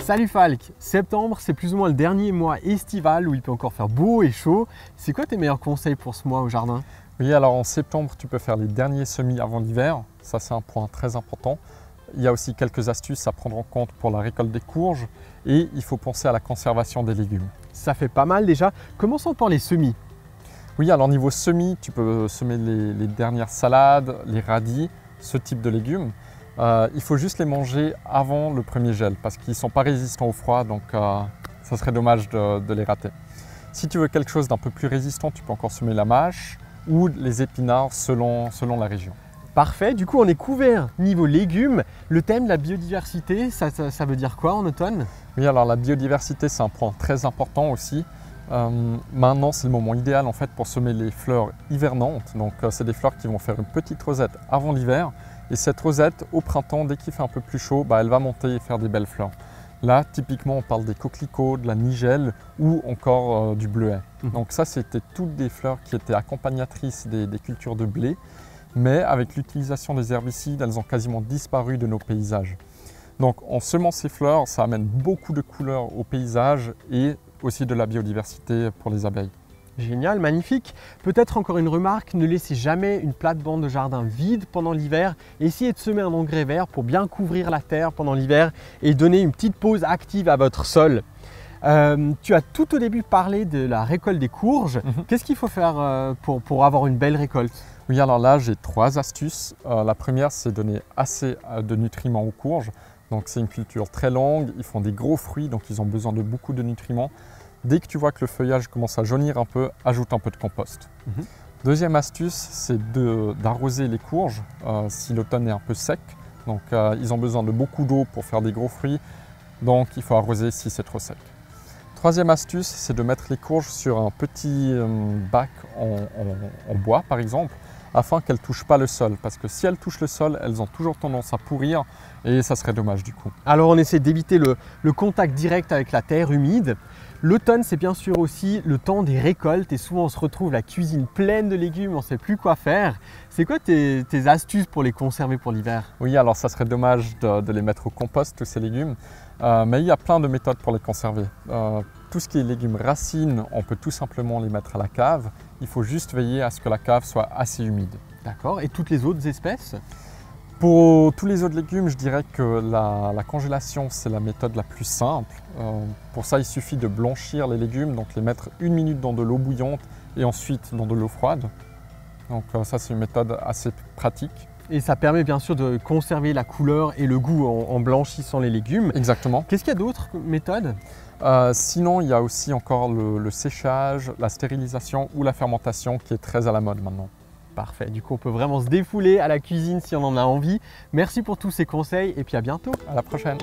Salut Falk, septembre c'est plus ou moins le dernier mois estival où il peut encore faire beau et chaud. C'est quoi tes meilleurs conseils pour ce mois au jardin? Oui, alors en septembre, tu peux faire les derniers semis avant l'hiver. Ça, c'est un point très important. Il y a aussi quelques astuces à prendre en compte pour la récolte des courges et il faut penser à la conservation des légumes. Ça fait pas mal déjà. Commençons par les semis. Oui, alors niveau semis, tu peux semer les dernières salades, les radis, ce type de légumes. Il faut juste les manger avant le premier gel parce qu'ils ne sont pas résistants au froid, donc ça serait dommage de les rater. Si tu veux quelque chose d'un peu plus résistant, tu peux encore semer la mâche ou les épinards selon la région. Parfait, du coup on est couvert niveau légumes. Le thème de la biodiversité, ça veut dire quoi en automne? Oui, alors la biodiversité, c'est un point très important aussi. Maintenant, c'est le moment idéal en fait pour semer les fleurs hivernantes. Donc, c'est des fleurs qui vont faire une petite rosette avant l'hiver. Et cette rosette, au printemps, dès qu'il fait un peu plus chaud, elle va monter et faire des belles fleurs. Là, typiquement, on parle des coquelicots, de la nigelle ou encore du bleuet. Donc ça, c'était toutes des fleurs qui étaient accompagnatrices des cultures de blé. Mais avec l'utilisation des herbicides, elles ont quasiment disparu de nos paysages. Donc, en semant ces fleurs, ça amène beaucoup de couleurs au paysage et aussi de la biodiversité pour les abeilles. Génial, magnifique. Peut-être encore une remarque, ne laissez jamais une plate-bande de jardin vide pendant l'hiver. Essayez de semer un engrais vert pour bien couvrir la terre pendant l'hiver et donner une petite pause active à votre sol. Tu as tout au début parlé de la récolte des courges. Qu'est-ce qu'il faut faire pour avoir une belle récolte? Oui, alors là, j'ai 3 astuces. La première, c'est donner assez de nutriments aux courges. Donc c'est une culture très longue, ils font des gros fruits, donc ils ont besoin de beaucoup de nutriments. Dès que tu vois que le feuillage commence à jaunir un peu, ajoute un peu de compost. Deuxième astuce, c'est d'arroser les courges si l'automne est un peu sec. Donc ils ont besoin de beaucoup d'eau pour faire des gros fruits, donc il faut arroser si c'est trop sec. Troisième astuce, c'est de mettre les courges sur un petit bac en bois par exemple, afin qu'elles ne touchent pas le sol. Parce que si elles touchent le sol, elles ont toujours tendance à pourrir et ça serait dommage du coup. Alors on essaie d'éviter le contact direct avec la terre humide. L'automne, c'est bien sûr aussi le temps des récoltes et souvent on se retrouve la cuisine pleine de légumes, on ne sait plus quoi faire. C'est quoi tes astuces pour les conserver pour l'hiver? Oui, alors ça serait dommage de les mettre au compost, tous ces légumes, mais il y a plein de méthodes pour les conserver. Tout ce qui est légumes racines, on peut tout simplement les mettre à la cave. Il faut juste veiller à ce que la cave soit assez humide. D'accord, et toutes les autres espèces? Pour tous les autres légumes, je dirais que la congélation, c'est la méthode la plus simple. Pour ça, il suffit de blanchir les légumes, donc les mettre 1 minute dans de l'eau bouillante et ensuite dans de l'eau froide. Donc ça, c'est une méthode assez pratique. Et ça permet bien sûr de conserver la couleur et le goût en blanchissant les légumes. Exactement. Qu'est-ce qu'il y a d'autres méthodes? Sinon, il y a aussi encore le séchage, la stérilisation ou la fermentation qui est très à la mode maintenant. Parfait, du coup on peut vraiment se défouler à la cuisine si on en a envie. Merci pour tous ces conseils et puis à bientôt. À la prochaine.